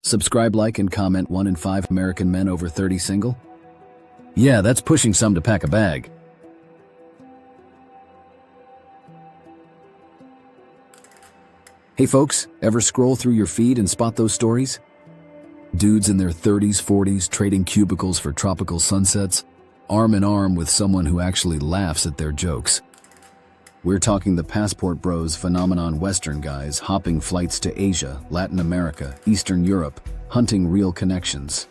Subscribe, like, and comment 1 in 5 American men over 30 single? Yeah, that's pushing some to pack a bag. Hey folks, ever scroll through your feed and spot those stories? Dudes in their 30s, 40s trading cubicles for tropical sunsets, arm in arm with someone who actually laughs at their jokes. We're talking the passport bros phenomenon, Western guys hopping flights to Asia, Latin America, Eastern Europe, hunting real connections.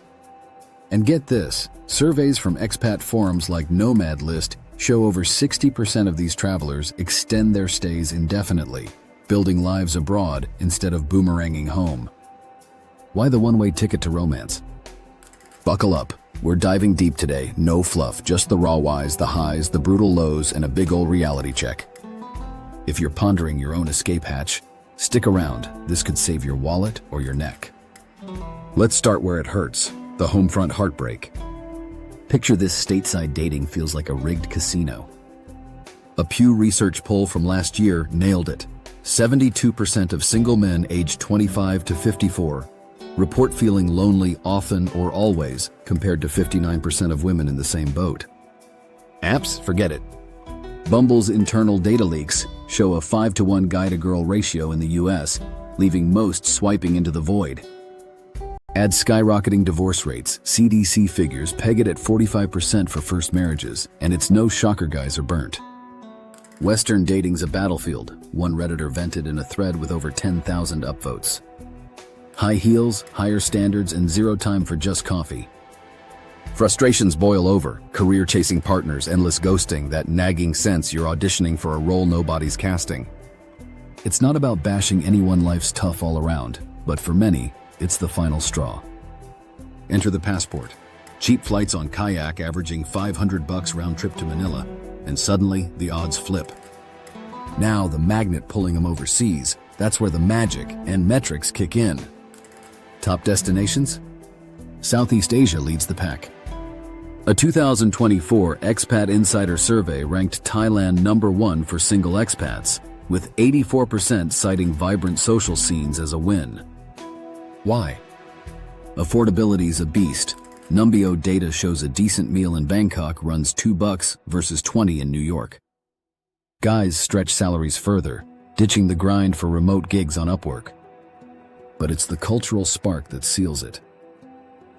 And get this, surveys from expat forums like Nomad List show over 60% of these travelers extend their stays indefinitely, building lives abroad instead of boomeranging home. Why the one-way ticket to romance? Buckle up. We're diving deep today, no fluff, just the raw whys, the highs, the brutal lows, and a big old reality check. If you're pondering your own escape hatch, stick around. This could save your wallet or your neck. Let's start where it hurts, the homefront heartbreak. Picture this: stateside dating feels like a rigged casino. A Pew Research poll from last year nailed it. 72% of single men aged 25 to 54 report feeling lonely often or always, compared to 59% of women in the same boat. Apps? Forget it. Bumble's internal data leaks show a 5-to-1 guy-to-girl ratio in the US, leaving most swiping into the void. Add skyrocketing divorce rates. CDC figures peg it at 45% for first marriages, and it's no shocker guys are burnt. Western dating's a battlefield, one Redditor vented in a thread with over 10,000 upvotes. High heels, higher standards, and zero time for just coffee. Frustrations boil over, career-chasing partners, endless ghosting, that nagging sense you're auditioning for a role nobody's casting. It's not about bashing anyone, life's tough all around, but for many, it's the final straw. Enter the passport. Cheap flights on kayak averaging $500 round trip to Manila, and suddenly the odds flip. Now the magnet pulling them overseas, that's where the magic and metrics kick in. Top destinations? Southeast Asia leads the pack. A 2024 Expat Insider survey ranked Thailand #1 for single expats, with 84% citing vibrant social scenes as a win. Why? Affordability's a beast. Numbeo data shows a decent meal in Bangkok runs $2 versus $20 in New York. Guys stretch salaries further, ditching the grind for remote gigs on Upwork. But it's the cultural spark that seals it.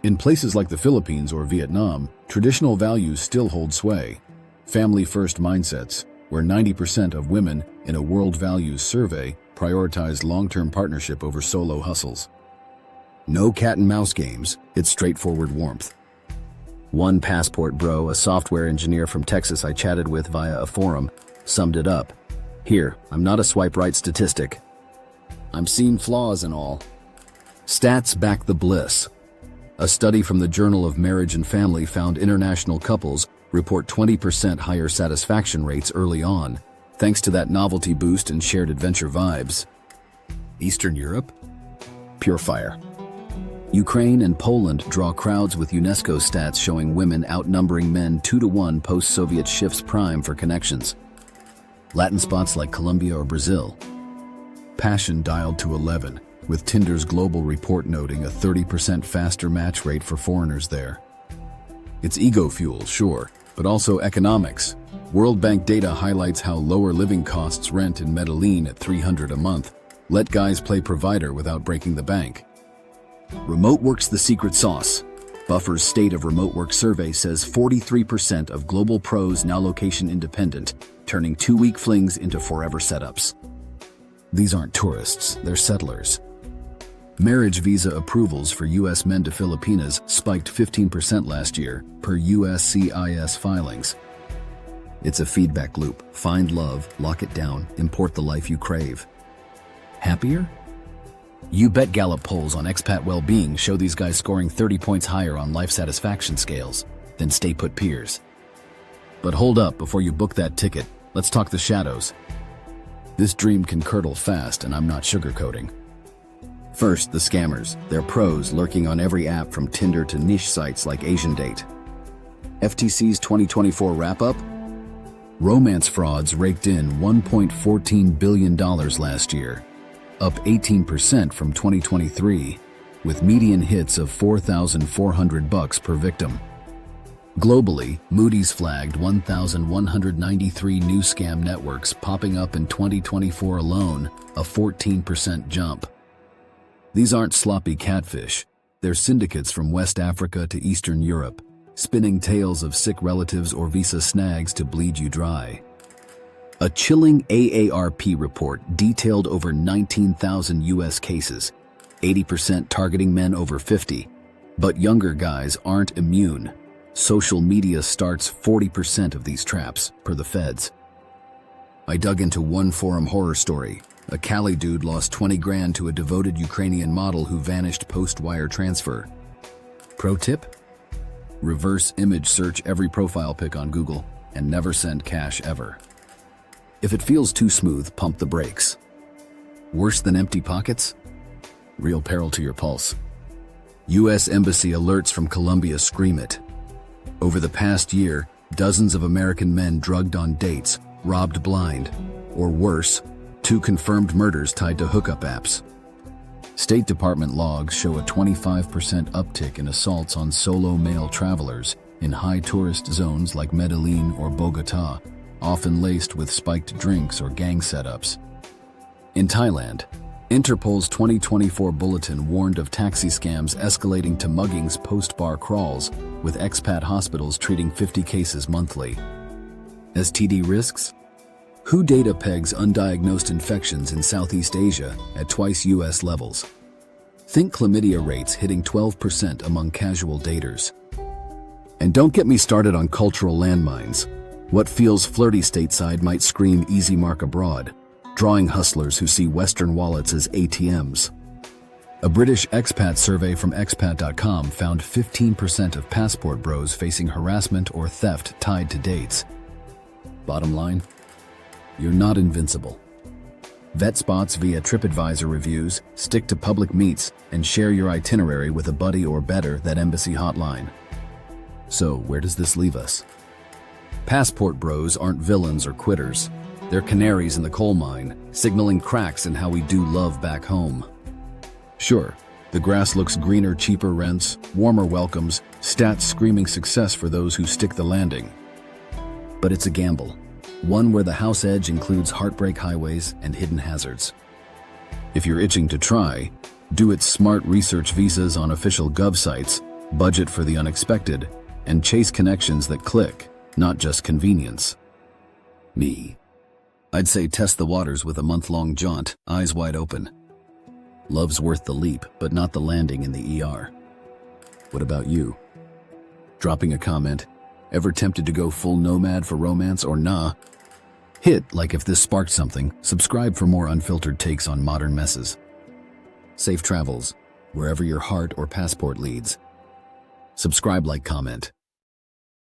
In places like the Philippines or Vietnam, traditional values still hold sway. Family-first mindsets, where 90% of women in a World Values survey prioritized long-term partnership over solo hustles. No cat-and-mouse games, it's straightforward warmth. One passport bro, a software engineer from Texas I chatted with via a forum, summed it up. Here, I'm not a swipe right statistic. I'm seeing flaws and all. Stats back the bliss. A study from the Journal of Marriage and Family found international couples report 20% higher satisfaction rates early on, thanks to that novelty boost and shared adventure vibes. Eastern Europe? Pure fire. Ukraine and Poland draw crowds with UNESCO stats showing women outnumbering men 2-to-1 post-Soviet shifts prime for connections. Latin spots like Colombia or Brazil. Passion dialed to 11, with Tinder's global report noting a 30% faster match rate for foreigners there. It's ego fuel, sure, but also economics. World Bank data highlights how lower living costs rent in Medellin at $300 a month. Let guys play provider without breaking the bank. Remote work's the secret sauce. Buffer's State of Remote Work survey says 43% of global pros now location independent, turning 2-week flings into forever setups. These aren't tourists, they're settlers. Marriage visa approvals for U.S. men to Filipinas spiked 15% last year, per USCIS filings. It's a feedback loop. Find love, lock it down, import the life you crave. Happier? You bet Gallup polls on expat well-being show these guys scoring 30 points higher on life satisfaction scales than stay-put peers. But hold up, before you book that ticket, let's talk the shadows. This dream can curdle fast, and I'm not sugarcoating. First, the scammers. They're pros lurking on every app from Tinder to niche sites like Asian Date. FTC's 2024 wrap-up? Romance frauds raked in $1.14 billion last year, up 18% from 2023, with median hits of $4,400 per victim. Globally, Moody's flagged 1,193 new scam networks popping up in 2024 alone, a 14% jump. These aren't sloppy catfish. They're syndicates from West Africa to Eastern Europe, spinning tales of sick relatives or visa snags to bleed you dry. A chilling AARP report detailed over 19,000 U.S. cases, 80% targeting men over 50. But younger guys aren't immune. Social media starts 40% of these traps, per the feds. I dug into one forum horror story. A Cali dude lost 20 grand to a devoted Ukrainian model who vanished post-wire transfer. Pro tip? Reverse image search every profile pic on Google and never send cash ever. If it feels too smooth, pump the brakes. Worse than empty pockets? Real peril to your pulse. U.S. Embassy alerts from Colombia scream it. Over the past year, dozens of American men drugged on dates, robbed blind, or worse, 2 confirmed murders tied to hookup apps. State Department logs show a 25% uptick in assaults on solo male travelers in high tourist zones like Medellin or Bogota, often laced with spiked drinks or gang setups. In Thailand, Interpol's 2024 bulletin warned of taxi scams escalating to muggings post-bar crawls, with expat hospitals treating 50 cases monthly. STD risks? WHO data pegs undiagnosed infections in Southeast Asia at twice U.S. levels. Think chlamydia rates hitting 12% among casual daters. And don't get me started on cultural landmines. What feels flirty stateside might scream easy mark abroad, drawing hustlers who see Western wallets as ATMs. A British expat survey from expat.com found 15% of passport bros facing harassment or theft tied to dates. Bottom line, you're not invincible. Vet spots via TripAdvisor reviews, stick to public meets, and share your itinerary with a buddy or better that embassy hotline. So, where does this leave us? Passport bros aren't villains or quitters. They're canaries in the coal mine, signaling cracks in how we do love back home. Sure, the grass looks greener, cheaper rents, warmer welcomes, stats screaming success for those who stick the landing. But it's a gamble, one where the house edge includes heartbreak highways and hidden hazards. If you're itching to try, do it smart, research visas on official gov sites, budget for the unexpected, and chase connections that click, not just convenience. Me. I'd say test the waters with a month-long jaunt, eyes wide open. Love's worth the leap, but not the landing in the ER. What about you? Dropping a comment, ever tempted to go full nomad for romance or nah? Hit like if this sparked something, subscribe for more unfiltered takes on modern messes. Safe travels, wherever your heart or passport leads. Subscribe, like, comment.